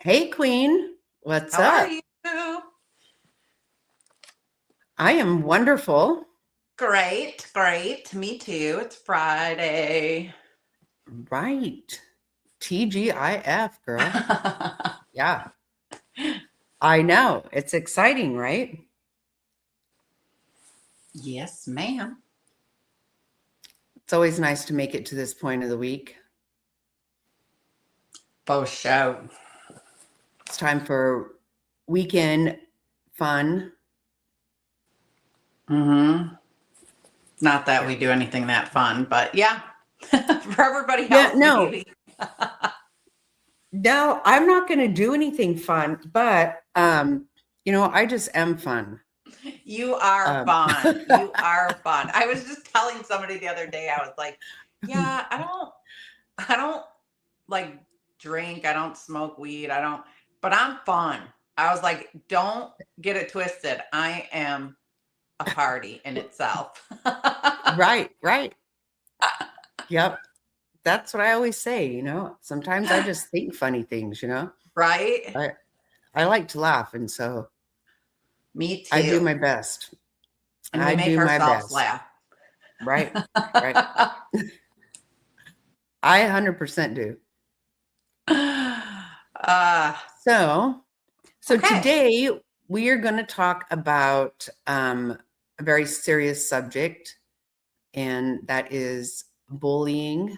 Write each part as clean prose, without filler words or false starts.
Hey, Queen. What's How are up? you? I am wonderful. Great, great. Me too. It's Friday. Right. TGIF, girl. Yeah, I know. It's exciting, right? Yes, ma'am. It's always nice to make it to this point of the week. For sure. It's time for weekend fun. Mm-hmm. Not that Yeah. we do anything that fun, but yeah. For everybody Yeah, else, no, maybe. no, I'm not going to do anything fun, but, I just am fun. You are Um, fun. You are fun. I was just telling somebody the other day, I was like, yeah, I don't like drink, I don't smoke weed, but I'm fun. I was like, don't get it twisted. I am a party in itself. right, right. Yep. That's what I always say. Sometimes I just think funny things. Right? I I like to laugh, and so Me I do too. my best. And we I make do my ourselves best. laugh. Right, right. I 100% do. So, so Okay. today we are going to talk about a very serious subject, and that is bullying.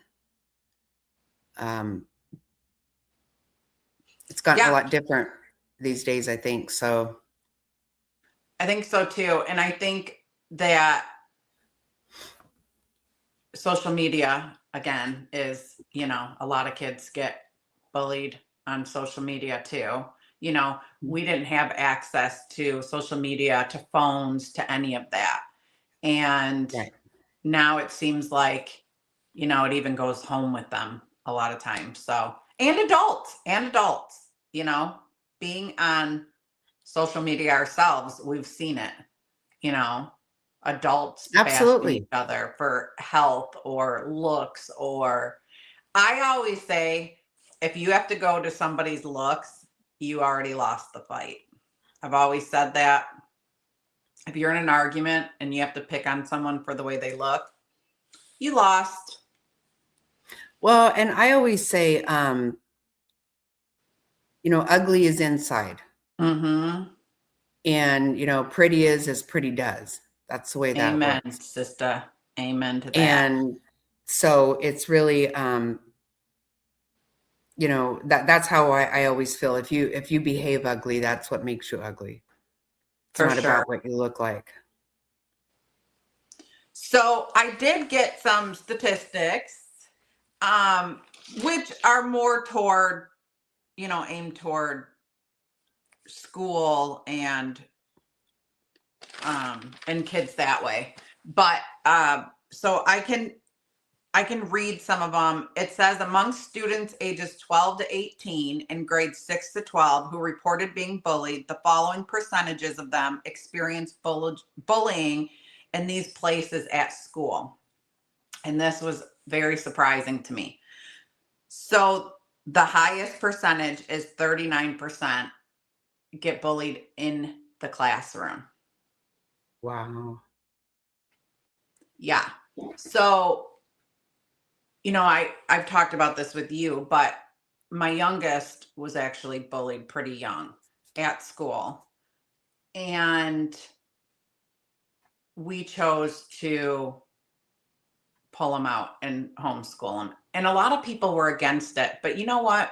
Um, it's gotten a Yeah, lot different these days, I think. So, I think so too. And I think that social media, again, is, a lot of kids get bullied on social media too. We didn't have access to social media, to phones, to any of that. And right. now it seems like, it even goes home with them a lot of times. So, and adults, being on social media ourselves, we've seen it, you know, adults bashing each Absolutely. other for health or looks. Or I always say, if you have to go to somebody's looks, you already lost the fight. I've always said that. If you're in an argument and you have to pick on someone for the way they look, you lost. Well, and I always say, ugly is inside. Mm-hmm. And, pretty is as pretty does. That's the way that Amen, works. sister. Amen to that. And so it's really, that's how I always feel. If you behave ugly, that's what makes you ugly. It's For not sure. about what you look like. So I did get some statistics, um, which are more toward, aimed toward school and kids that way. But so I can read some of them. It says among students ages 12 to 18 in grades 6 to 12 who reported being bullied, the following percentages of them experienced bullying in these places at school. And this was very surprising to me. So the highest percentage is 39% get bullied in the classroom. Wow. Yeah. So, I've talked about this with you, but my youngest was actually bullied pretty young at school. And we chose to pull him out and homeschool him. And a lot of people were against it. But you know what?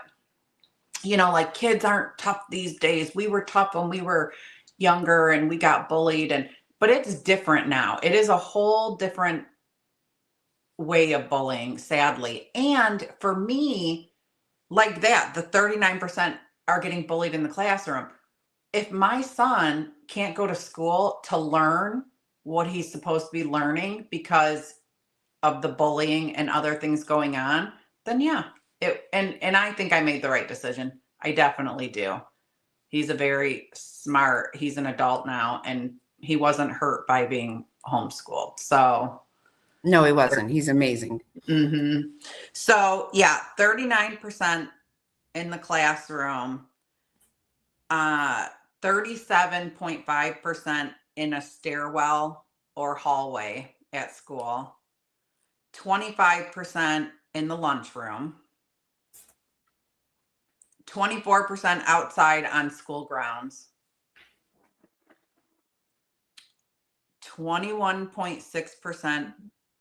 Like kids aren't tough these days. We were tough when we were younger and we got bullied, but it's different now. It is a whole different way of bullying, sadly. And for me, like that, the 39% are getting bullied in the classroom. If my son can't go to school to learn what he's supposed to be learning because of the bullying and other things going on, then yeah. And I think I made the right decision. I definitely do. He's he's an adult now, and he wasn't hurt by being homeschooled. So No, he wasn't. He's amazing. So yeah, 39% in the classroom. 37.5% in a stairwell or hallway at school, 25% in the lunchroom, 24% outside on school grounds, 21.6%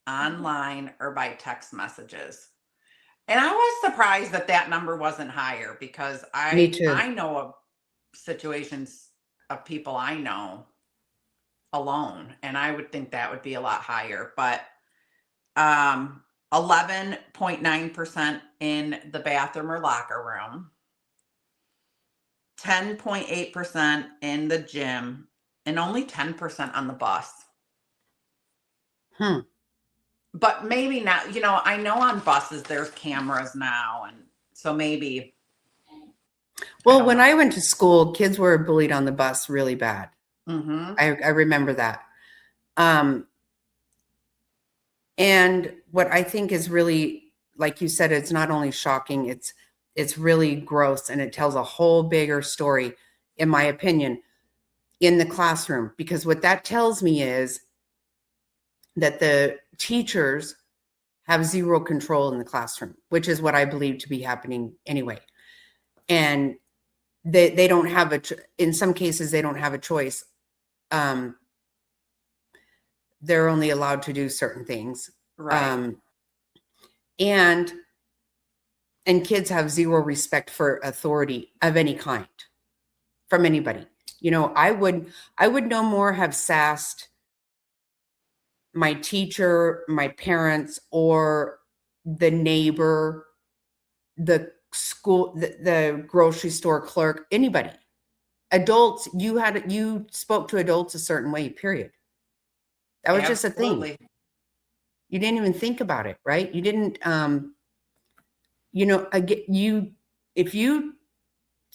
online or by text messages. And I was surprised that that number wasn't higher, because Me too. I know of situations of people I know alone, and I would think that would be a lot higher. But 11.9% in the bathroom or locker room, 10.8% in the gym, and only 10% on the bus. But maybe not, I know on buses there's cameras now, and so maybe. Well, when I went to school, kids were bullied on the bus really bad. Mm-hmm. I remember that. And what I think is really, like you said, it's not only shocking, it's really gross, and it tells a whole bigger story, in my opinion, in the classroom. Because what that tells me is that the teachers have zero control in the classroom, which is what I believe to be happening anyway. And they don't have in some cases, they don't have a choice. They're only allowed to do certain things. Right. And kids have zero respect for authority of any kind from anybody. I would no more have sassed my teacher, my parents, or the neighbor, the school, the grocery store clerk, anybody. Adults, you spoke to adults a certain way, period. That was just a thing. You didn't even think about it, right? You didn't, if you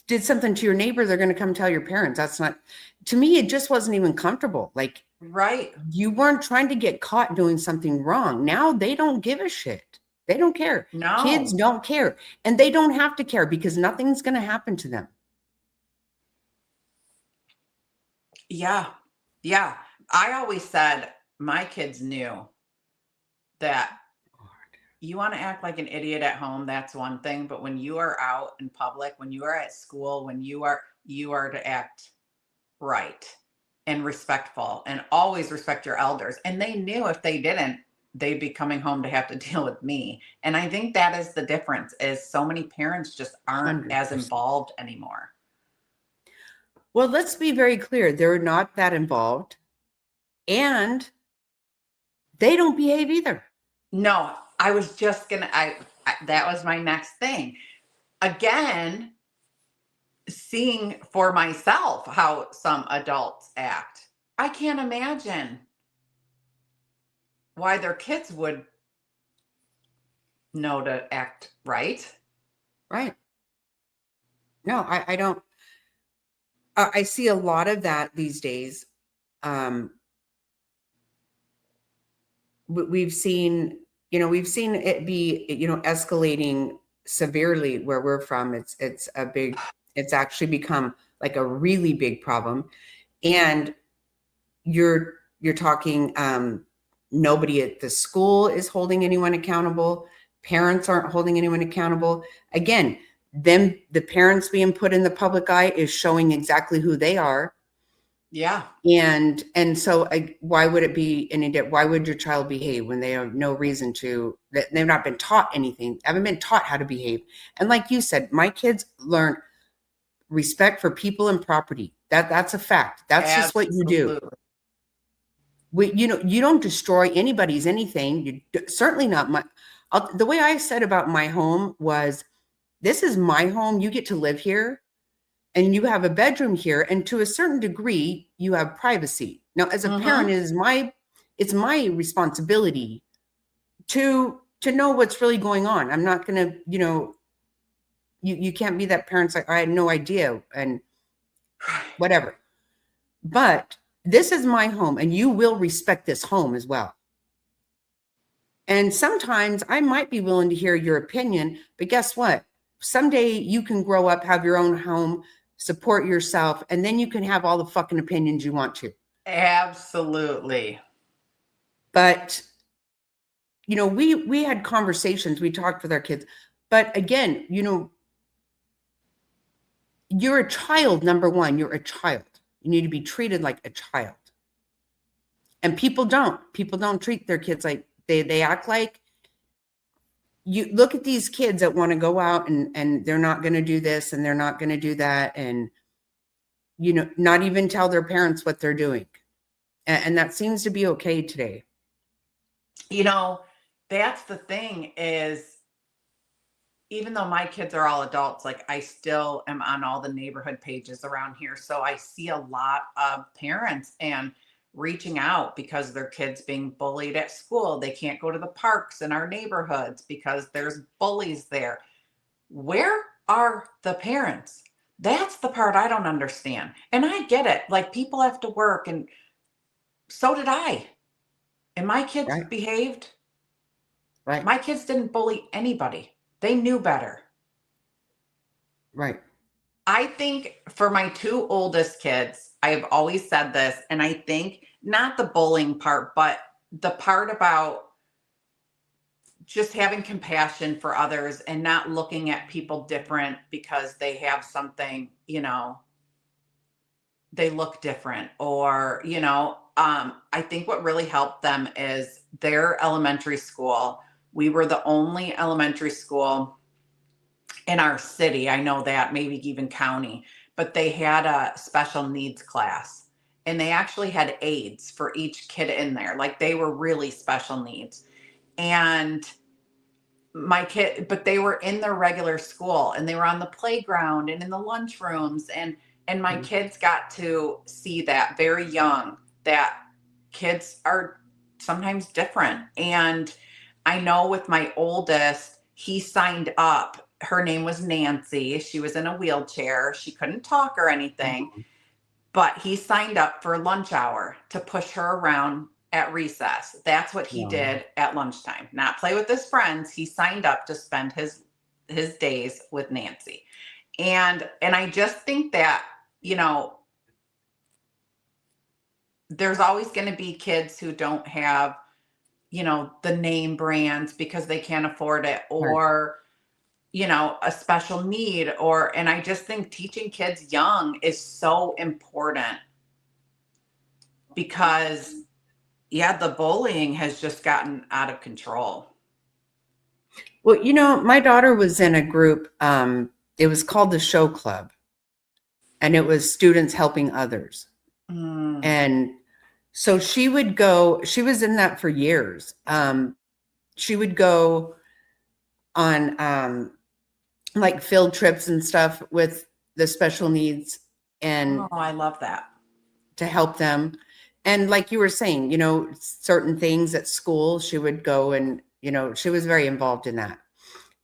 did something to your neighbor, they're going to come tell your parents. That's not, to me, it just wasn't even comfortable. Like, right. You weren't trying to get caught doing something wrong. Now they don't give a shit. They don't care. No. Kids don't care. And they don't have to care, because nothing's going to happen to them. Yeah. Yeah. I always said my kids knew that you want to act like an idiot at home, that's one thing. But when you are out in public, when you are at school, when you are to act right and respectful, and always respect your elders. And they knew if they didn't, they'd be coming home to have to deal with me. And I think that is the difference, is so many parents just aren't 100%. as involved anymore. Well, let's be very clear. They're not that involved, and they don't behave either. No, I was just going to, that was my next thing. Again, seeing for myself how some adults act. I can't imagine why their kids would know to act right. Right. No, I don't. I see a lot of that these days. We've seen it be, escalating severely where we're from. It's actually become like a really big problem. And you're talking, nobody at the school is holding anyone accountable. Parents aren't holding anyone accountable. Again, the parents being put in the public eye is showing exactly who they are. Yeah. And so why would it be why would your child behave when they have no reason to? They've not been taught anything, haven't been taught how to behave. And like you said, my kids learn respect for people and property. That's a fact. That's just what you do. You don't destroy anybody's anything. Certainly not the way I said about my home was, this is my home. You get to live here, and you have a bedroom here, and to a certain degree, you have privacy. Now, as a parent, it's my responsibility to know what's really going on. I'm not going to, you can't be that parent's like, I had no idea, and whatever. But this is my home, and you will respect this home as well. And sometimes I might be willing to hear your opinion, but guess what? Someday you can grow up, have your own home, support yourself, and then you can have all the fucking opinions you want to. Absolutely. But we had conversations, we talked with our kids, but again, you're a child. Number one, you're a child. You need to be treated like a child. And people don't treat their kids like they act like, you look at these kids that want to go out and they're not going to do this and they're not going to do that, and not even tell their parents what they're doing. And that seems to be okay today. That's the thing is, even though my kids are all adults, like I still am on all the neighborhood pages around here. So I see a lot of parents and reaching out because their kids being bullied at school. They can't go to the parks in our neighborhoods because there's bullies there. Where are the parents? That's the part I don't understand. And I get it. Like, people have to work, and so did I. And my kids Right. behaved. Right. My kids didn't bully anybody. They knew better. Right. I think for my two oldest kids, I've always said this, and I think not the bullying part, but the part about just having compassion for others and not looking at people different because they have something, they look different, or, I think what really helped them is their elementary school. We were the only elementary school in our city, I know that, maybe even county, but they had a special needs class, and they actually had aides for each kid in there. Like, they were really special needs. And but they were in their regular school, and they were on the playground and in the lunchrooms, and my kids got to see that very young, that kids are sometimes different. And I know with my oldest, he signed up. Her name was Nancy. She was in a wheelchair. She couldn't talk or anything, but he signed up for lunch hour to push her around at recess. That's what he did at lunchtime. Not play with his friends. He signed up to spend his days with Nancy. And I just think that, there's always going to be kids who don't have, the name brands because they can't afford it, or a special need, and I just think teaching kids young is so important, because the bullying has just gotten out of control. Well, my daughter was in a group, it was called the Show Club, and it was students helping others. And so she would go, she was in that for years. She would go on like field trips and stuff with the special needs, and I love that, to help them. And like you were saying, certain things at school, she would go and, she was very involved in that.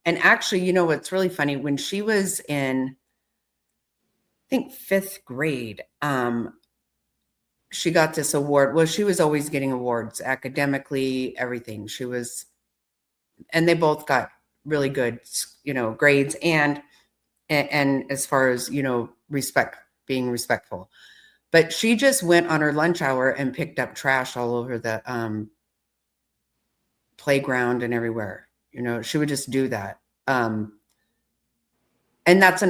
And actually, what's really funny, when she was in, I think, 5th grade, she got this award. Well, she was always getting awards academically, everything. And they both got really good, grades, and as far as, being respectful. But she just went on her lunch hour and picked up trash all over the playground and everywhere. She would just do that. And that's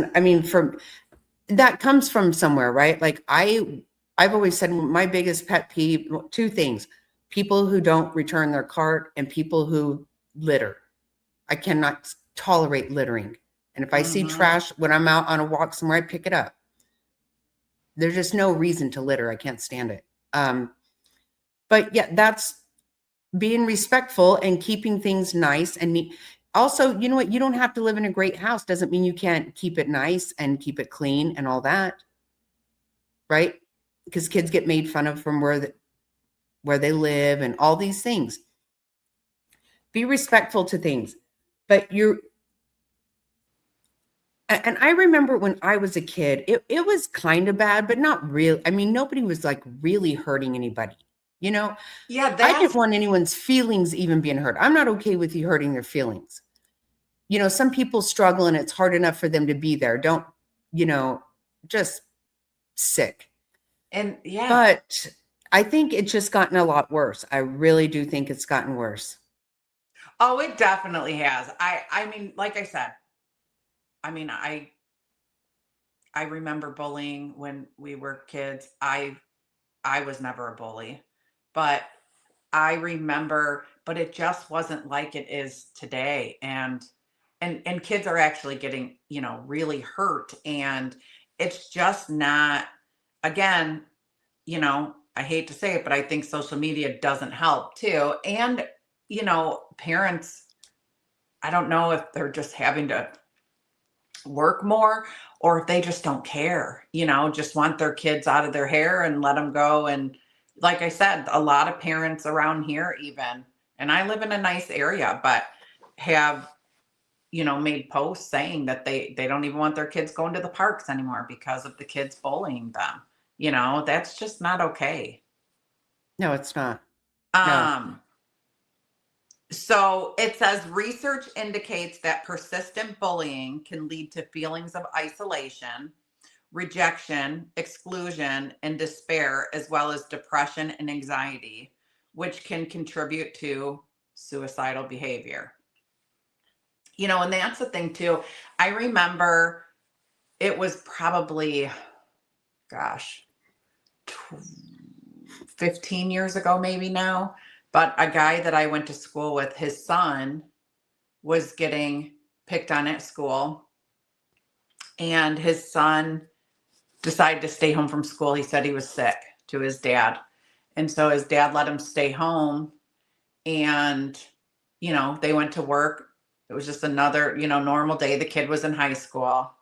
that comes from somewhere, right? Like I've always said my biggest pet peeve, 2 things: people who don't return their cart and people who litter. I cannot tolerate littering. And if I see trash when I'm out on a walk somewhere, I pick it up. There's just no reason to litter. I can't stand it. But yeah, that's being respectful and keeping things nice and neat. Also, you know what? You don't have to live in a great house. Doesn't mean you can't keep it nice and keep it clean and all that. Right? Because kids get made fun of from where they live and all these things. Be respectful to things. But and I remember when I was a kid, it was kind of bad, but not real. I mean, nobody was like really hurting anybody, Yeah, I didn't want anyone's feelings even being hurt. I'm not okay with you hurting their feelings. Some people struggle and it's hard enough for them to be there. Don't just sick. And yeah. But I think it's just gotten a lot worse. I really do think it's gotten worse. Oh, it definitely has. I mean, like I said, I mean, I remember bullying when we were kids. I was never a bully, but I remember, but it just wasn't like it is today. And kids are actually getting, really hurt. And it's just not, again, I hate to say it, but I think social media doesn't help too. And, parents, I don't know if they're just having to work more or if they just don't care, just want their kids out of their hair and let them go. And like I said, a lot of parents around here, even, and I live in a nice area, but have, made posts saying that they don't even want their kids going to the parks anymore because of the kids bullying them. That's just not okay. No, it's not. No. Um, So it says research indicates that persistent bullying can lead to feelings of isolation, rejection, exclusion, and despair, as well as depression and anxiety, which can contribute to suicidal behavior. And that's the thing too. I remember it was probably, gosh, 15 years ago, maybe now, but a guy that I went to school with, his son was getting picked on at school, and his son decided to stay home from school. He said he was sick to his dad. And so his dad let him stay home, and, they went to work. It was just another, normal day. The kid was in high school,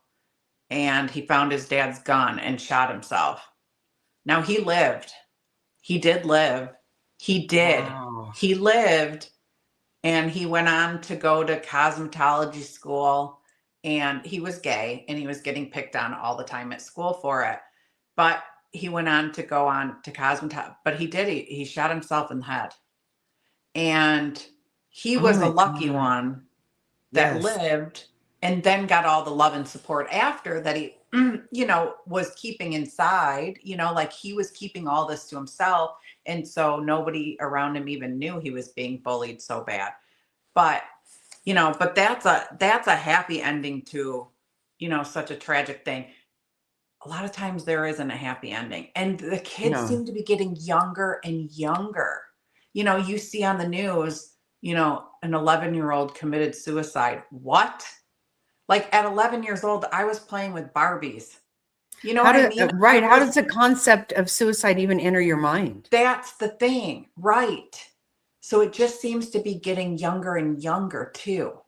and he found his dad's gun and shot himself. Now he lived. He did live. He did. Wow. He lived. And he went on to go to cosmetology school, and he was gay and he was getting picked on all the time at school for it. But he went on to go on to cosmetology, but he shot himself in the head. And he Oh was a my lucky God. one that Yes. lived and then got all the love and support after that he, was keeping inside, like he was keeping all this to himself. And so nobody around him even knew he was being bullied so bad. But, but that's a happy ending to, such a tragic thing. A lot of times there isn't a happy ending. And the kids No. seem to be getting younger and younger. You see on the news, an 11-year-old committed suicide. What? Like at 11 years old, I was playing with Barbies. You know How what I do mean? right? How does the concept of suicide even enter your mind? That's the thing, right? So it just seems to be getting younger and younger too.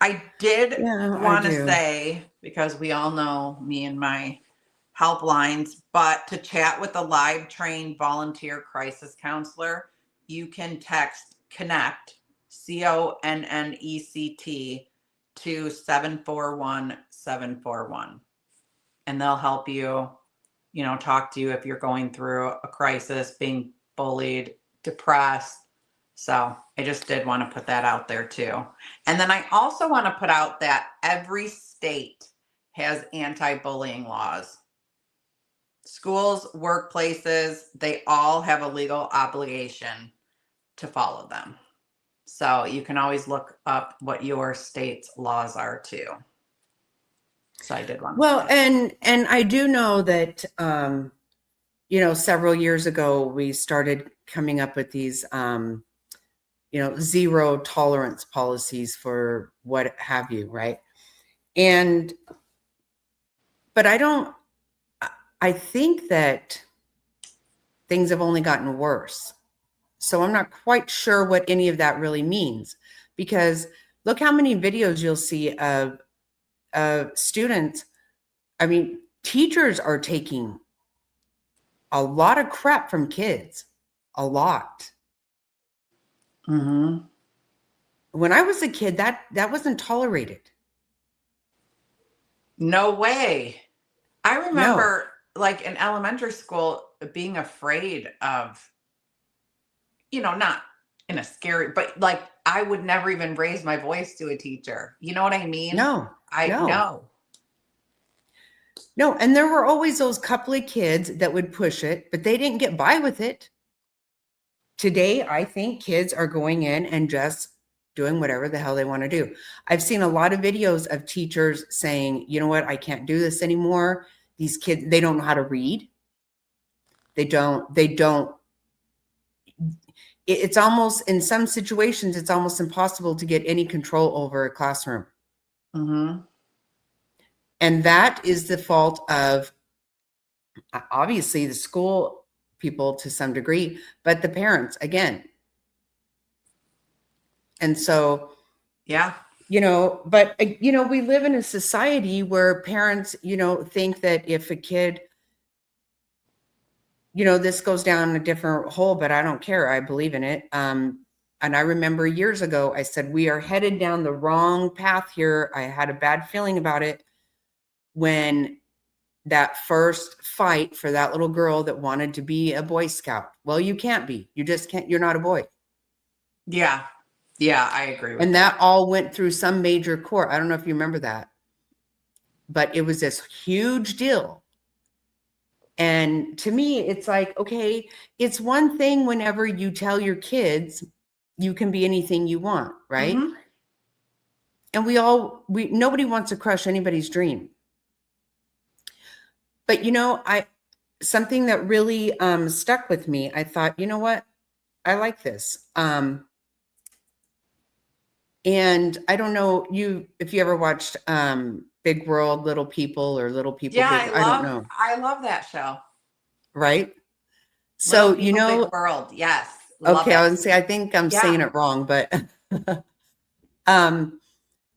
I did Yeah, I want to do. say, because we all know me and my helplines, but to chat with a live trained volunteer crisis counselor, you can text connect, CONNECT, to 741-741. And they'll help you, talk to you if you're going through a crisis, being bullied, depressed. So I just did want to put that out there too. And then I also want to put out that every state has anti-bullying laws. Schools, workplaces, they all have a legal obligation to follow them. So you can always look up what your state's laws are too. So I did want to. Well, and I do know that several years ago we started coming up with these zero tolerance policies for what have you, right? And but I think that things have only gotten worse. So I'm not quite sure what any of that really means, because look how many videos you'll see of students. I mean, teachers are taking a lot of crap from kids, a lot. Mm-hmm. When I was a kid, that wasn't tolerated. No way. I No, remember like in elementary school being afraid of, not in a scary, but like I would never even raise my voice to a teacher. You know what I mean? no, I no. know. No, and there were always those couple of kids that would push it, but they didn't get by with it. Today, I think kids are going in and just doing whatever the hell they want to do. I've seen a lot of videos of teachers saying, you know what, I can't do this anymore. These kids, they don't know how to read. They don't. It's almost, in some situations, it's almost impossible to get any control over a classroom. Mm-hmm. And that is the fault of, obviously, the school people to some degree, but the parents again. And so, Yeah. but we live in a society where parents, think that if a kid, this goes down a different hole, but I don't care. I believe in it. And I remember years ago, I said, we are headed down the wrong path here. I had a bad feeling about it when that first fight for that little girl that wanted to be a Boy Scout. Well, you can't be. You just can't. You're not a boy. Yeah. Yeah, I agree with And that all went through some major court. I don't know if you remember that, but it was this huge deal. And to me, it's like, okay, it's one thing whenever you tell your kids you can be anything you want, right? Mm-hmm. And nobody wants to crush anybody's dream. But something that really stuck with me, I thought, you know what? I like this. And I don't know if you ever watched Big World, Little People, or Little People Yeah, Big. I don't know. I love that show. Right? Little So, People, Big World. Yes. Love okay, it. I would say I think I'm saying it wrong, but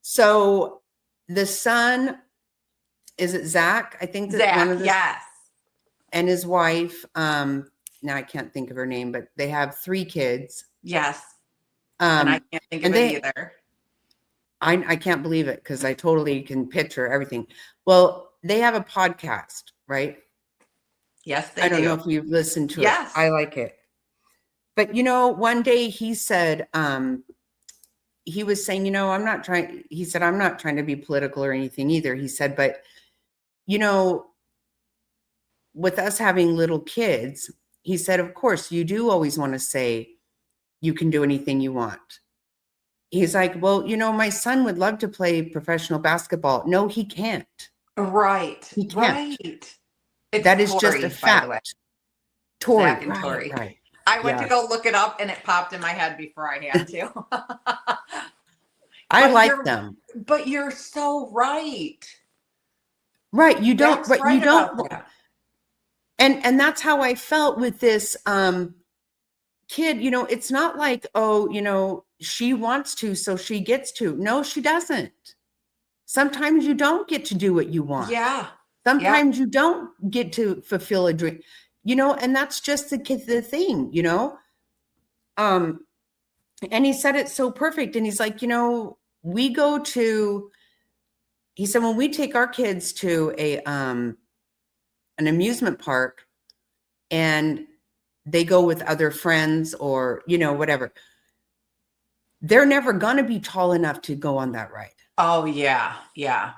so the son, is it Zach? I think that Zach, yes. And his wife, now I can't think of her name, but they have 3 kids. Yes. And I can't think of it either. I can't believe it because I totally can picture everything. Well, they have a podcast, right? Yes, they do. I don't know if you've listened to it. I like it. But one day he said, he was saying, he said, I'm not trying to be political or anything either. He said, but with us having little kids, he said, of course, you do always want to say you can do anything you want. He's like, well, my son would love to play professional basketball. No, he can't. Right. He can't. Right. That is just a fact. Tori. Zach and Tori. Right. I went to go look it up and it popped in my head before I had to. I like them. But you're so right. Right. You don't, That's right, you don't. And that's how I felt with this kid. It's not like, she wants to, so she gets to. No, she doesn't. Sometimes you don't get to do what you want. Yeah. Sometimes you don't get to fulfill a dream, and that's just the thing, and he said it so perfect. And he's like, he said, when we take our kids to an amusement park and they go with other friends or, whatever, they're never going to be tall enough to go on that ride. Oh, yeah. Yeah.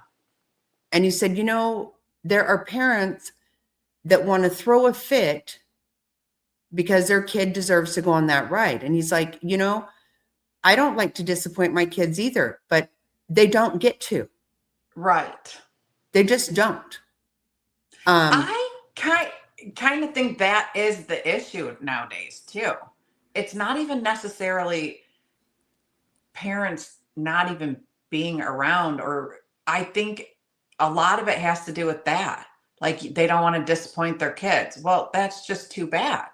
And he said, there are parents that want to throw a fit because their kid deserves to go on that ride. And he's like, I don't like to disappoint my kids either, but they don't get to. Right. They just don't. I kind of think that is the issue nowadays too. It's not even necessarily parents not even being around, or I think a lot of it has to do with that. Like, they don't want to disappoint their kids. Well, that's just too bad.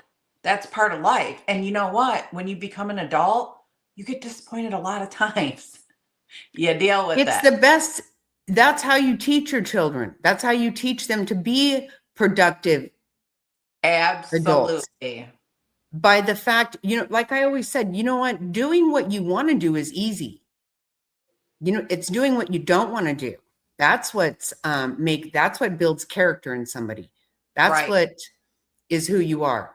That's part of life. And you know what? When you become an adult, you get disappointed a lot of times. You deal with it. It's the best. That's how you teach your children. That's how you teach them to be productive. Absolutely. Adults. By the fact, like I always said, what? Doing what you want to do is easy. It's doing what you don't want to do. That's what's that's what builds character in somebody. That's what is who you are.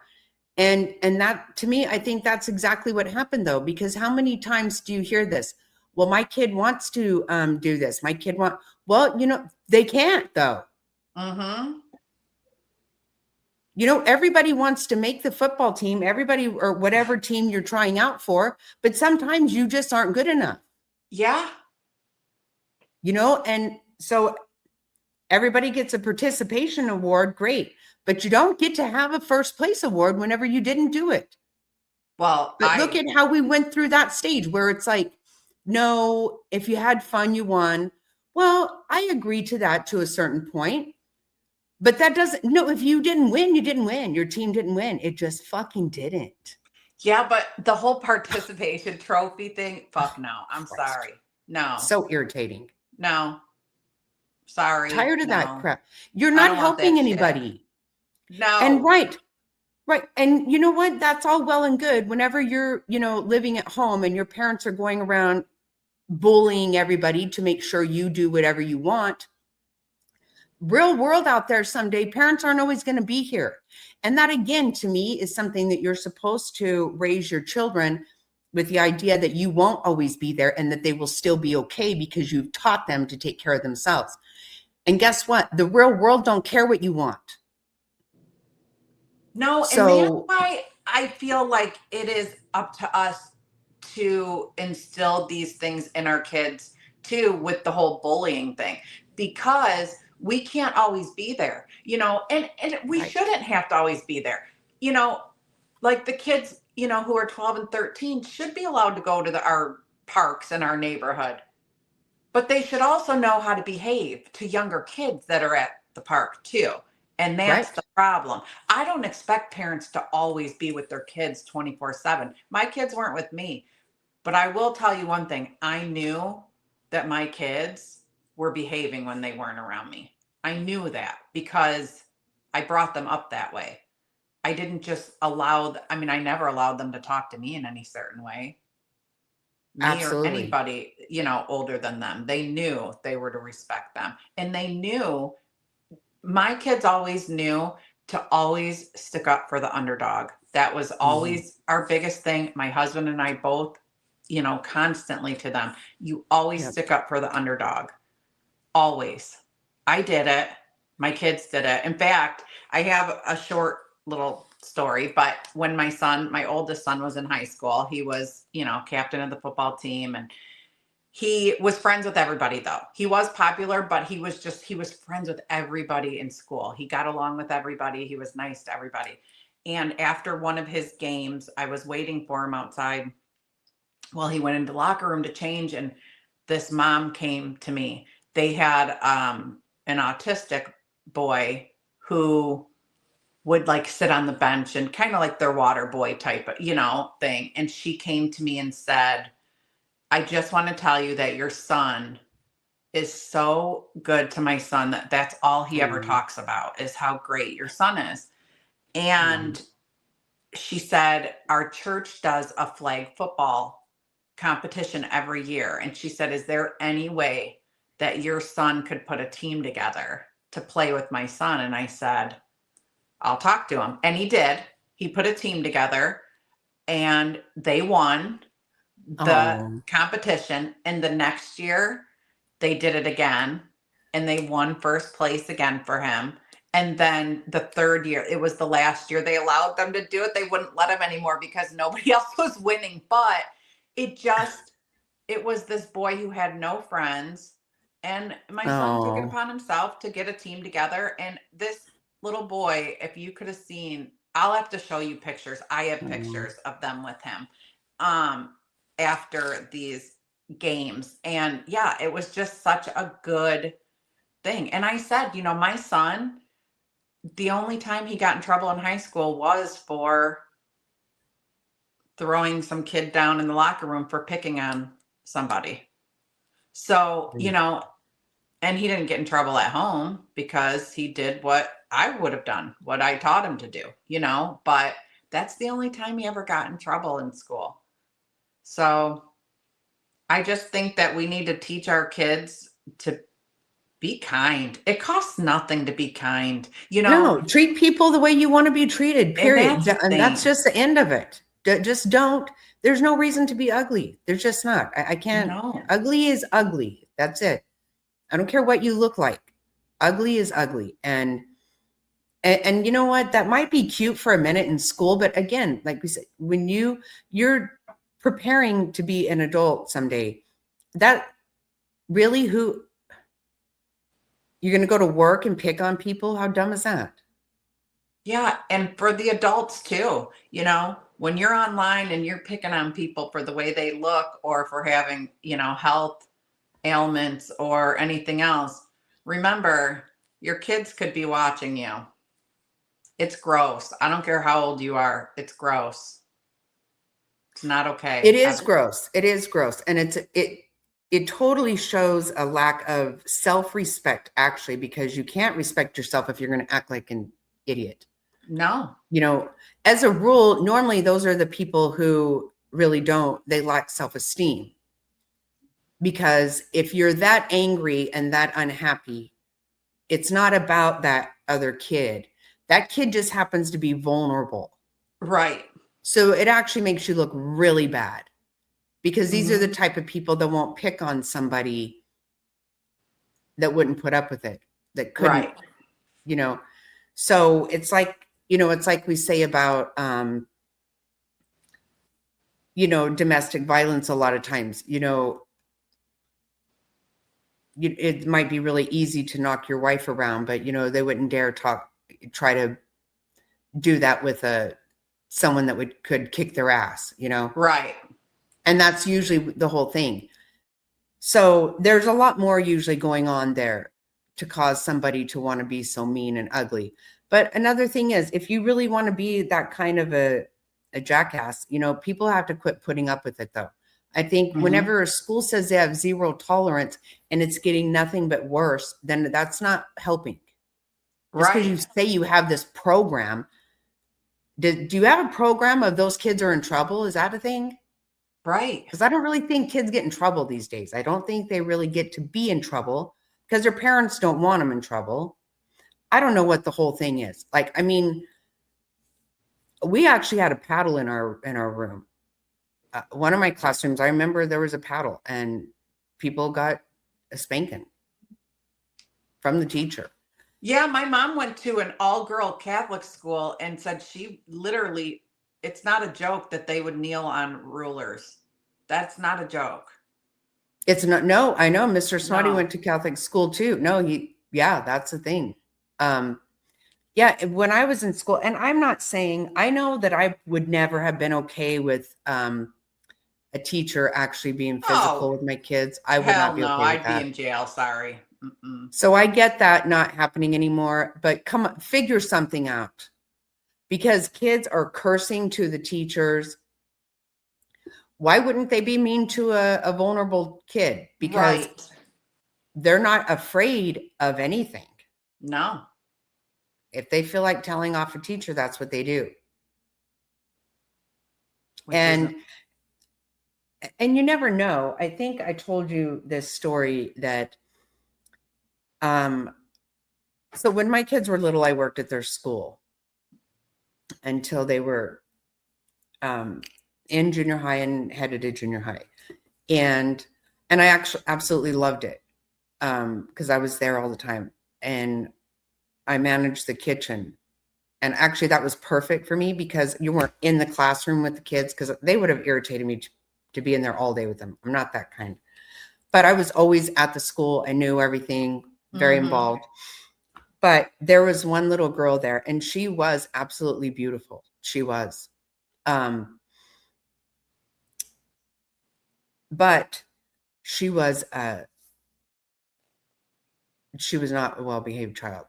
And that, to me, I think that's exactly what happened, though, because how many times do you hear this? Well, my kid wants to do this. My kid well, they can't, though. Mm-hmm. You know, everybody wants to make the football team, everybody, or whatever team you're trying out for, but sometimes you just aren't good enough, Yeah. you know? And so everybody gets a participation award, great, but you don't get to have a first place award whenever you didn't do it. Well, But look at how we went through that stage where it's like, no, if you had fun, you won. Well, I agree to that to a certain point. But that doesn't, no, if you didn't win, you didn't win. Your team didn't win. It just fucking didn't. yeah, but the whole participation trophy thing, fuck no. I'm Christ. sorry. No. So irritating. No. Sorry. Tired of that No. crap. You're I not don't want helping that shit. anybody. And No. right. And you know what? That's all well and good. Whenever you're, you know, living at home and your parents are going around bullying everybody to make sure you do whatever you want. Real world out there someday, parents aren't always going to be here. And that, again, to me, is something that you're supposed to raise your children with, the idea that you won't always be there and that they will still be okay because you've taught them to take care of themselves. And guess what? The real world don't care what you want. No, and that's So, why I feel like it is up to us to instill these things in our kids too, with the whole bullying thing, because we can't always be there, you know, and we right, shouldn't have to always be there. You know, like the kids, you know, who are 12 and 13 should be allowed to go to our parks in our neighborhood, but they should also know how to behave to younger kids that are at the park too. And that's right. the problem. I don't expect parents to always be with their kids 24/7. My kids weren't with me, but I will tell you one thing. I knew that my kids were behaving when they weren't around me. I knew that because I brought them up that way. I didn't just I mean, I never allowed them to talk to me in any certain way, me or Absolutely. anybody, you know, older than them. They knew they were to respect them. And they knew, my kids always knew to always stick up for the underdog. That was Mhm. always our biggest thing. My husband and I both, you know, constantly to them. You always Yep. stick up for the underdog. Always. I did it. My kids did it. In fact, I have a short little story, but when my oldest son was in high school, he was, you know, captain of the football team, and he was friends with everybody though. He was popular, but he was friends with everybody in school. He got along with everybody. He was nice to everybody. And after one of his games, I was waiting for him outside. Well, he went into the locker room to change, and this mom came to me. They had an autistic boy who would like sit on the bench and kind of like their water boy type, you know, thing. And she came to me and said, I just want to tell you that your son is so good to my son that that's all he ever Mhm. talks about is how great your son is. Mhm. And she said, our church does a flag football competition every year. And she said, is there any way that your son could put a team together to play with my son? And I said, I'll talk to him. And he did. He put a team together and they won the Oh, competition. And the next year, they did it again and they won first place again for him. And then the third year, it was the last year they allowed them to do it. They wouldn't let him anymore because nobody else was winning. But it just, it was this boy who had no friends. And my son took it oh, upon himself to get a team together. And this little boy, if you could have seen, I'll have to show you pictures. I have oh. pictures of them with him um, after these games. And yeah, it was just such a good thing. And I said, you know, my son, the only time he got in trouble in high school was for throwing some kid down in the locker room for picking on somebody. So, you Mm. know, and he didn't get in trouble at home because he did what I would have done, what I taught him to do, you know, but that's the only time he ever got in trouble in school. So I just think that we need to teach our kids to be kind. It costs nothing to be kind, you know, No, treat people the way you want to be treated, and period. that's the And that's thing. just the end of it. Just don't, there's no reason to be ugly. There's just not. I can't, No. ugly is ugly. That's it. I don't care what you look like. Ugly is ugly. And you know what? That might be cute for a minute in school, but again, like we said, when you're preparing to be an adult someday, that really who you're going to go to work and pick on people? How dumb is that? Yeah, and for the adults too, when you're online and you're picking on people for the way they look or for having, health ailments or anything else, remember your kids could be watching you. It's gross. I don't care how old you are. It's gross. It's not It okay. is gross. It is gross. And it totally shows a lack of self-respect, actually, because you can't respect yourself if you're going to act like an idiot. No. As a rule, normally those are the people who really they lack self-esteem. Because if you're that angry and that unhappy, it's not about that other kid. That kid just happens to be vulnerable. Right. So it actually makes you look really bad, because these are the Mhm. type of people that won't pick on somebody that wouldn't put up with it, that couldn't, Right. So it's like, it's like we say about, domestic violence a lot of times, it might be really easy to knock your wife around, but, they wouldn't dare try to do that with someone that could kick their ass, Right. and that's usually the whole thing. So there's a lot more usually going on there to cause somebody to want to be so mean and ugly. But another thing is, if you really want to be that kind of a jackass, people have to quit putting up with it, though. I think Mhm. whenever a school says they have zero tolerance and it's getting nothing but worse, then that's not helping. Just because you Right. say you have this program, do you have a program of those kids are in trouble? Is that a thing? Right. Because I don't really think kids get in trouble these days. I don't think they really get to be in trouble because their parents don't want them in trouble. I don't know what the whole thing is. Like, I mean, we actually had a paddle in our room. One of my classrooms, I remember there was a paddle and people got a spanking from the teacher. Yeah, my mom went to an all-girl Catholic school and said she literally, it's not a joke that they would kneel on rulers. That's not a joke. It's not, no, I know Mr. Snotty No. went to Catholic school too. No, yeah, that's the thing. Yeah, when I was in school, and I'm not saying, I know that I would never have been okay with a teacher actually being physical Oh, with my kids. I would not hell be no. okay with I'd be that. in jail. Sorry. Mm-mm. So I get that not happening anymore, but come on, figure something out, because kids are cursing to the teachers. Why wouldn't they be mean to a vulnerable kid? Because Right. they're not afraid of anything. No. If they feel like telling off a teacher, that's what they do. Which isn't. And you never know. I think I told you this story that so when my kids were little, I worked at their school until they were in junior high and headed to junior high. And I actually absolutely loved it, because I was there all the time and I managed the kitchen. And actually that was perfect for me because you weren't in the classroom with the kids, because they would have irritated me to be in there all day with them. I'm not that kind. But I was always at the school. I knew everything, very Mm-hmm. involved. But there was one little girl there and she was absolutely beautiful. She was. But she was not a well-behaved child.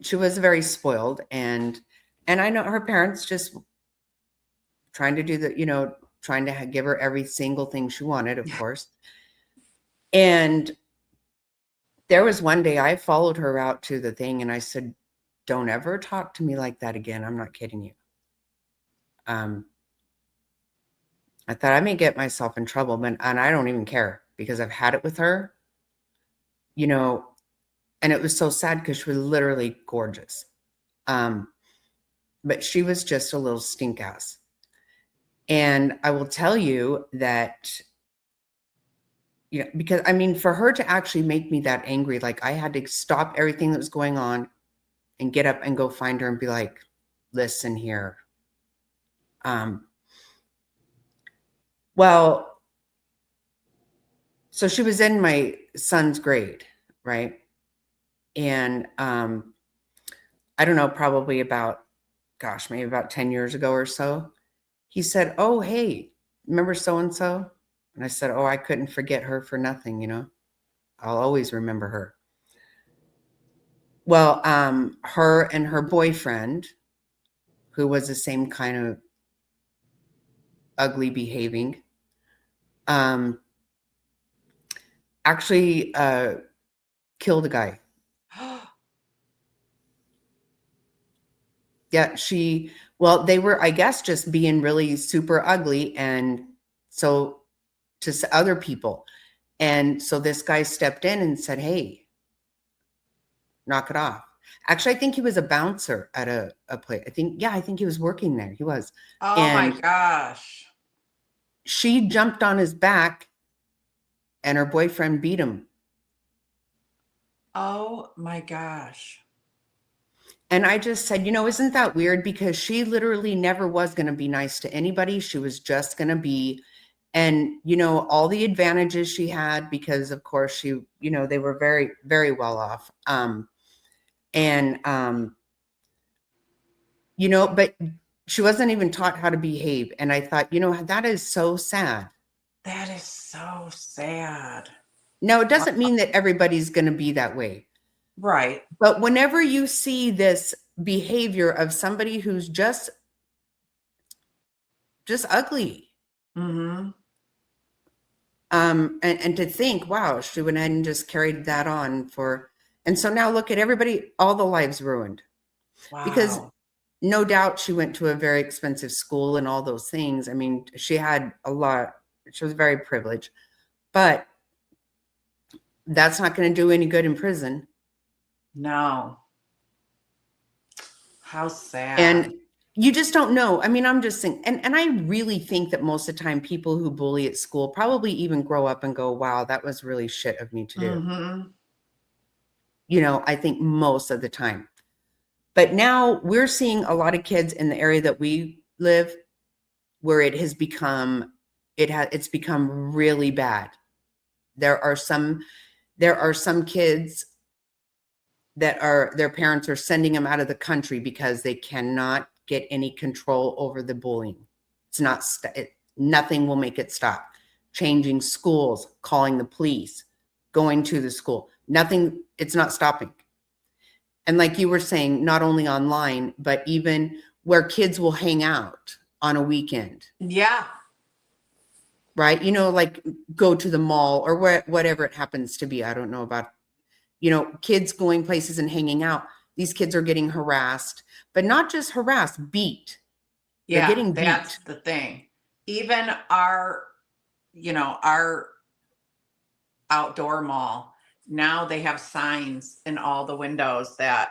She was very spoiled, and I know her parents just trying to do trying to give her every single thing she wanted, of course. And there was one day I followed her out to the thing and I said, "Don't ever talk to me like that again. I'm not kidding you." I thought I may get myself in trouble, and I don't even care because I've had it with her, you know, and it was so sad because she was literally gorgeous. But she was just a little stink ass. And I will tell you that Yeah, because I mean, for her to actually make me that angry, like I had to stop everything that was going on and get up and go find her and be like, listen here. Um, well, so she was in my son's grade, right? And I don't know, probably about, gosh, maybe about 10 years ago or so, he said, oh, hey, remember so and so? And I said, oh, I couldn't forget her for nothing, you know? I'll always remember her. Well, her and her boyfriend, who was the same kind of ugly behaving, um, actually killed a guy. Yeah, well, they were, I guess, just being really super ugly. And so to other people. And so this guy stepped in and said, hey, knock it off. Actually, I think he was a bouncer at a place. I think he was working there. He was. Oh my And gosh. she jumped on his back and her boyfriend beat him. Oh my gosh. And I just said, you know, isn't that weird? Because she literally never was going to be nice to anybody. She was just going to be, and, you know, all the advantages she had, because of course she, you know, they were very, very well off. And, you know, but she wasn't even taught how to behave. And I thought, you know, that is so sad. That is so sad. Now, it doesn't mean that everybody's going to be that way. Right. But whenever you see this behavior of somebody who's just ugly, Mm-hmm. and to think, wow, she went ahead and just carried that on for, and so now look at everybody, all the lives ruined. Because Wow. no doubt she went to a very expensive school and all those things. I mean, she had a lot, she was very privileged, but that's not going to do any good in prison. No. How sad. And you just don't know. I mean, I'm just saying, and I really think that most of the time people who bully at school probably even grow up and go, wow, that was really shit of me to do. Mm-hmm. You know, I think most of the time. But now we're seeing a lot of kids in the area that we live where it has become, it's become really bad. There are some kids that are, their parents are sending them out of the country because they cannot get any control over the bullying. It's not, nothing will make it stop. Changing schools, calling the police, going to the school, nothing, it's not stopping. And like you were saying, not only online, but even where kids will hang out on a weekend, Yeah. right? You know, like go to the mall or whatever it happens to be. I don't know about, you know, kids going places and hanging out. These kids are getting harassed, but not just harassed, beat. They're Yeah. getting That's beat. the thing. Even our outdoor mall, now they have signs in all the windows that,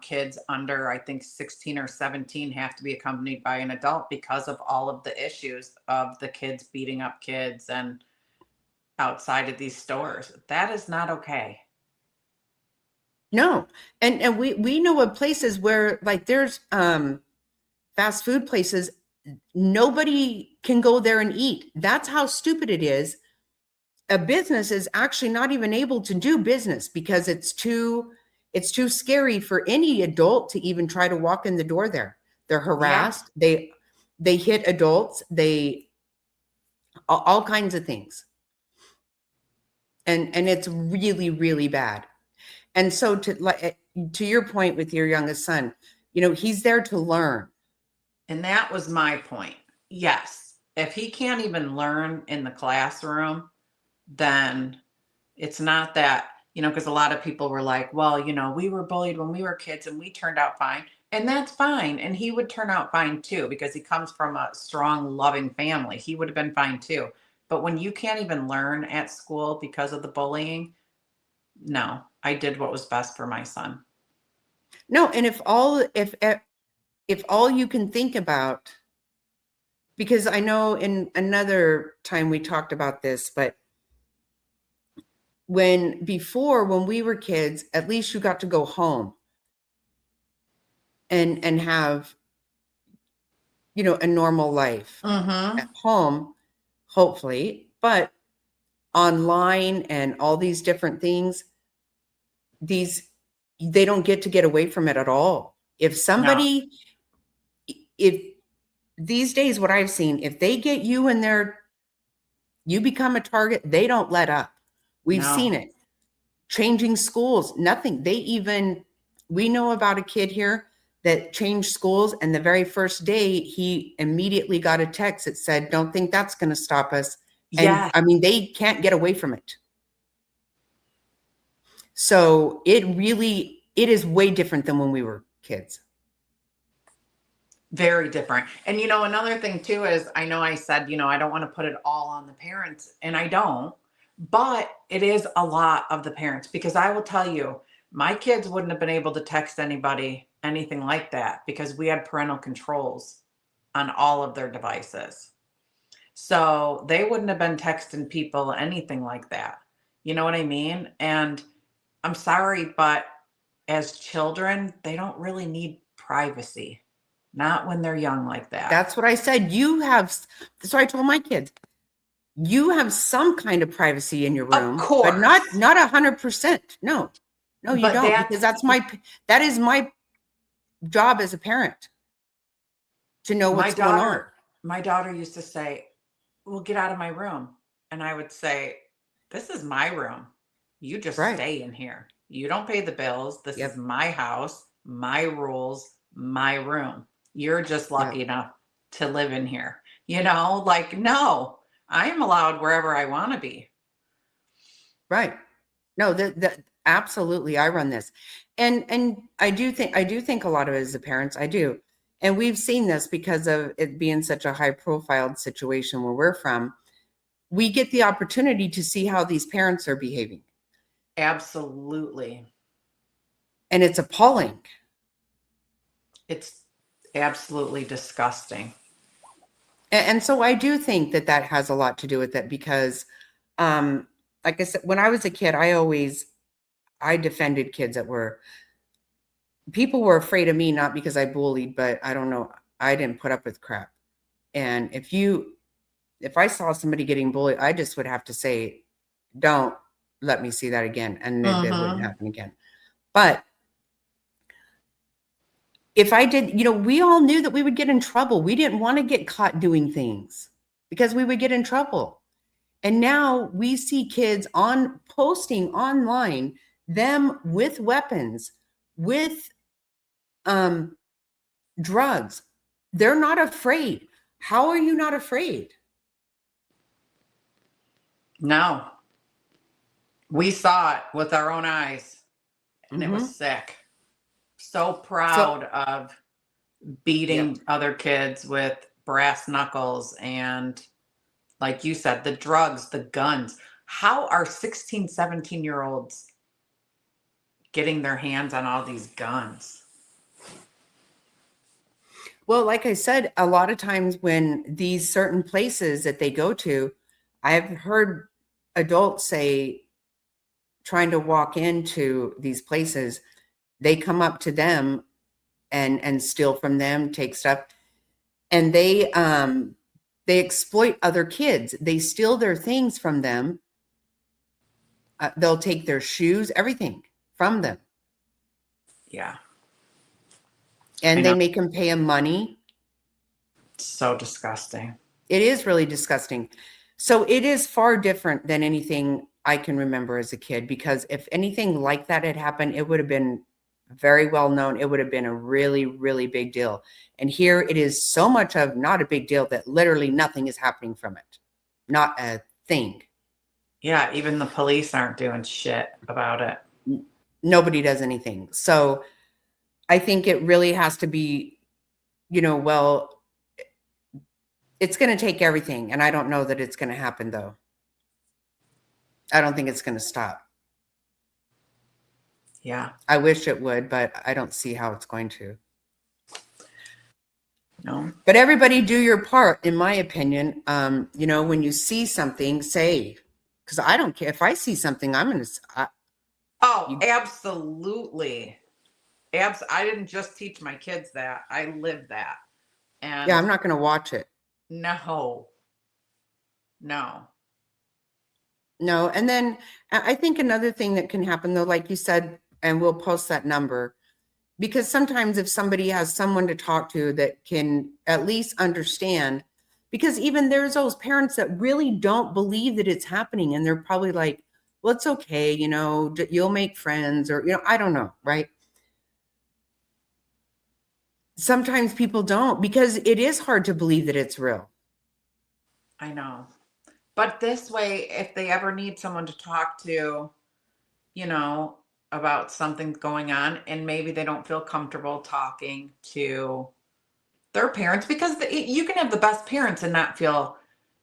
kids under, I think 16 or 17 have to be accompanied by an adult because of all of the issues of the kids beating up kids and outside of these stores. That is not okay. No. And we know of places where like there's fast food places, nobody can go there and eat. That's how stupid it is. A business is actually not even able to do business because it's too scary for any adult to even try to walk in the door there. They're Yeah. harassed, they hit adults, they all kinds of things. And it's really, really bad. And so to your point with your youngest son, you know, he's there to learn. And that was my point. Yes. If he can't even learn in the classroom, then it's not that, because a lot of people were like, well, we were bullied when we were kids and we turned out fine. And that's fine. And he would turn out fine too, because he comes from a strong, loving family. He would have been fine too. But when you can't even learn at school because of the bullying, no, I did what was best for my son. No, and if all you can think about, because I know in another time we talked about this, but when we were kids, at least you got to go home and have, a normal life Mm-hmm. at home, hopefully, but online and all these different things, these they don't get away from it at all. No. If these days, what I've seen, if they get you in there, you become a target, they don't let up. We've seen No. it. Changing schools, nothing. We know about a kid here that changed schools, and the very first day he immediately got a text that said, "Don't think that's going to stop us." And Yeah. I mean, they can't get away from it. So it is way different than when we were kids. Very different. And another thing too is, I know I said, I don't want to put it all on the parents, and I don't, but it is a lot of the parents, because I will tell you, my kids wouldn't have been able to text anybody anything like that because we had parental controls on all of their devices. So they wouldn't have been texting people anything like that. You know what I mean? And I'm sorry, but as children, they don't really need privacy. Not when they're young like that. That's what I said. So I told my kids, you have some kind of privacy in your Of room, but course. not 100%. No, no, you But don't, because that is my job as a parent to know my what's going on. daughter, my daughter used to say, "Well, get out of my room." And I would say, "This is my room. You just Right. stay in here. You don't pay the bills. This is Yep. my house, my rules, my room. You're just lucky Yep. enough to live in here." Like, no, I am allowed wherever I want to be. Right. No, that absolutely, I run this. And I do think a lot of it is the parents. I do. And we've seen this because of it being such a high profile situation where we're from. We get the opportunity to see how these parents are behaving. Absolutely. And it's appalling. It's absolutely disgusting. And so I do think that has a lot to do with it because, um, like I said, when I was a kid, I defended kids people were afraid of me, not because I bullied, but I don't know, I didn't put up with crap. And if I saw somebody getting bullied, I just would have to say, don't let me see that again. And it wouldn't Mm-hmm. happen again. But if I did, we all knew that we would get in trouble. We didn't want to get caught doing things because we would get in trouble. And now we see kids posting online, them with weapons, with drugs. They're not afraid. How are you not afraid? No, we saw it with our own eyes, and it Mm-hmm. was sick. So So, proud of yep. beating other kids with brass knuckles and, like you said, the drugs, the guns. How are 16, 17-year-olds getting their hands on all these guns? Well, like I said, a lot of times when these certain places that they go to, I've heard adults say, trying to walk into these places, they come up to them and steal from them, take stuff, and they exploit other kids. They steal their things from them. They'll take their shoes, everything from them, Yeah, I and they know. make them pay them money. So disgusting. It is really disgusting. So it is far different than anything I can remember as a kid, because if anything like that had happened, it would have been very well known. It would have been a really, really big deal. And here it is so much of not a big deal that literally nothing is happening from it. Not a thing. Yeah, even the police aren't doing shit about it. Nobody does anything. So I think it really has to be, well, it's going to take everything. And I don't know that it's going to happen, though. I don't think it's going to stop. Yeah. I wish it would, but I don't see how it's going to. No. But everybody do your part, in my opinion. When you see something, say, Because I don't care if I see something, I'm going to, Oh, you, absolutely. I didn't just teach my kids that. I live that. yeah, And I'm not going to watch it. no, no. No. And then I think another thing that can happen though, like you said, and we'll post that number, because sometimes if somebody has someone to talk to that can at least understand, because even there's those parents that really don't believe that it's happening. And they're probably like, well, it's okay. You'll make friends or, I don't know. Right. Sometimes people don't because it is hard to believe that it's real. I know. But this way, if they ever need someone to talk to, you know, about something going on, and maybe they don't feel comfortable talking to their parents, because you can have the best parents and not feel,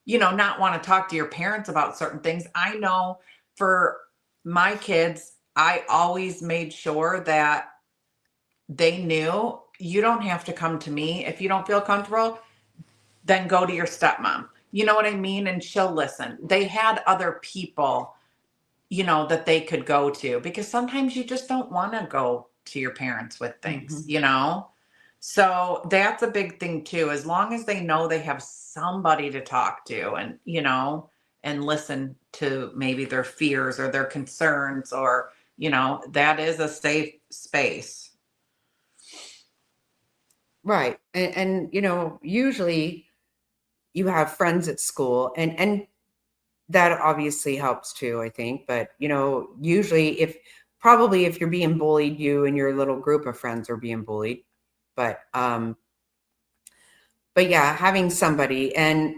not want to talk to your parents about certain things. I know for my kids, I always made sure that they knew you don't have to come to me if you don't feel comfortable, then go to your stepmom. You know what I mean? And she'll listen. They had other people, that they could go to, because sometimes you just don't want to go to your parents with things, Mhm. So that's a big thing too. As long as they know they have somebody to talk to, and listen to maybe their fears or their concerns, or, that is a safe space. Right. And usually you have friends at school and that obviously helps too, I think. But, usually probably if you're being bullied, you and your little group of friends are being bullied. But yeah, having somebody and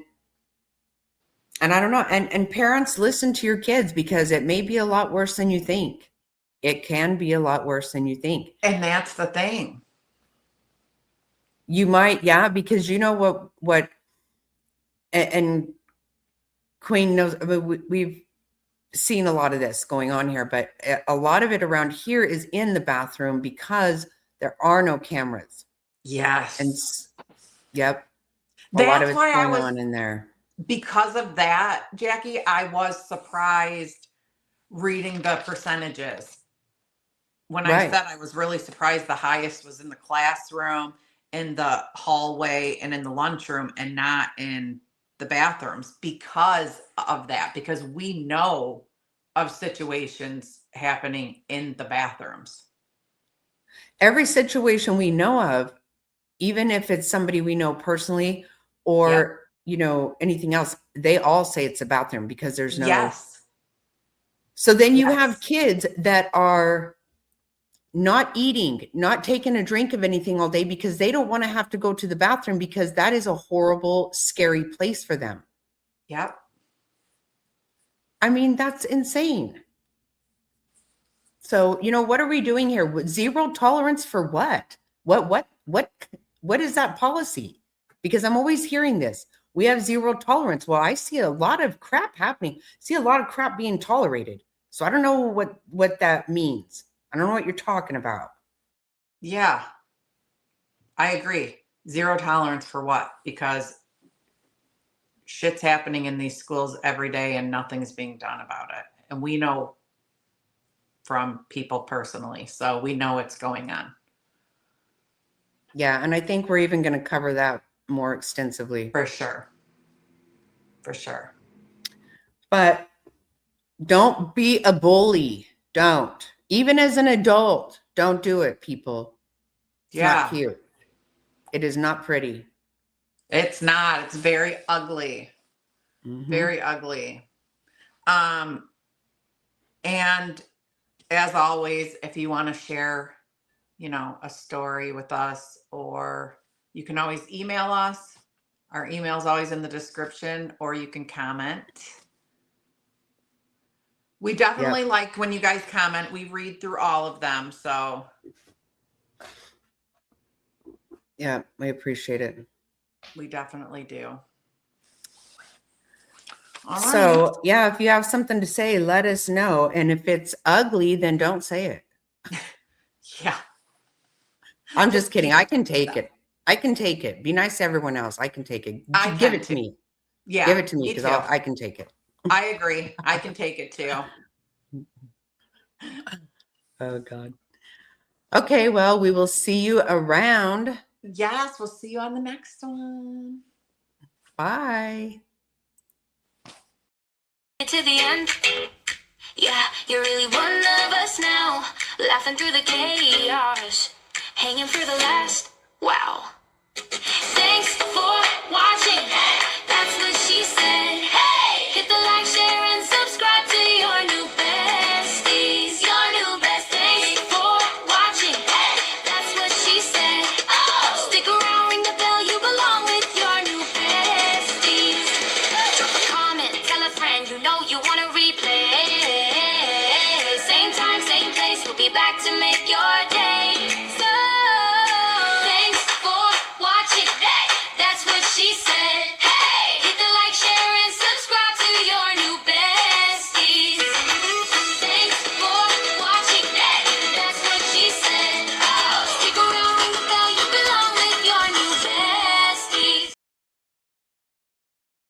I don't know, and parents listen to your kids because it may be a lot worse than you think. It can be a lot worse than you think. And that's the thing. You might, yeah, because you know what and Queen knows. I mean, we've seen a lot of this going on here, but a lot of it around here is in the bathroom because there are no cameras. And Yes. yep, a lot of That's it's why going on in there. because of that, Jackie, I was surprised reading the percentages. When I Right. said I was really surprised, the highest was in the classroom, in the hallway, and in the lunchroom, and not in the bathrooms, because of that, because we know of situations happening in the bathrooms. Every situation we know of, even if it's somebody we know personally Yep. or, anything else, they all say it's a bathroom because there's no. Yes. So then you have Yes. kids that are not eating, not taking a drink of anything all day because they don't want to have to go to the bathroom because that is a horrible, scary place for them. Yep. I mean, that's insane. So, what are we doing here? Zero tolerance for what? What is that policy? Because I'm always hearing this. We have zero tolerance. Well, I see a lot of crap happening. See a lot of crap being tolerated. So I don't know what that means. I don't know what you're talking about. Yeah. I agree. Zero tolerance for what? Because shit's happening in these schools every day and nothing's being done about it. And we know from people personally. So we know what's going on. Yeah, and I think we're even going to cover that more extensively. For sure. For sure. But don't be a bully. Don't. Even as an adult, don't do it, people. It's not Yeah. cute. It is not pretty. It's not. It's very ugly. Mm-hmm. Very ugly. Um, and as always, if you want to share, a story with us, or you can always email us. Our email is always in the description, or you can comment. We definitely Yep. like when you guys comment. We read through all of them. So Yeah, we appreciate it. we definitely do. All right. So, yeah, if you have something to say, let us know. And if it's ugly, then don't say it. Yeah. I'm just kidding. keep I it to can take yourself. it. I can take it. Be nice to everyone else. I can take it. I Give can it to too. me. Yeah, Give it to me me because too. I can take it. I agree. I can take it too. Oh God. Okay, well, we will see you around. Yes, we'll see you on the next one. Bye. To the end. Yeah, you're really one of us now. Laughing through the chaos. Hanging for the last. Wow.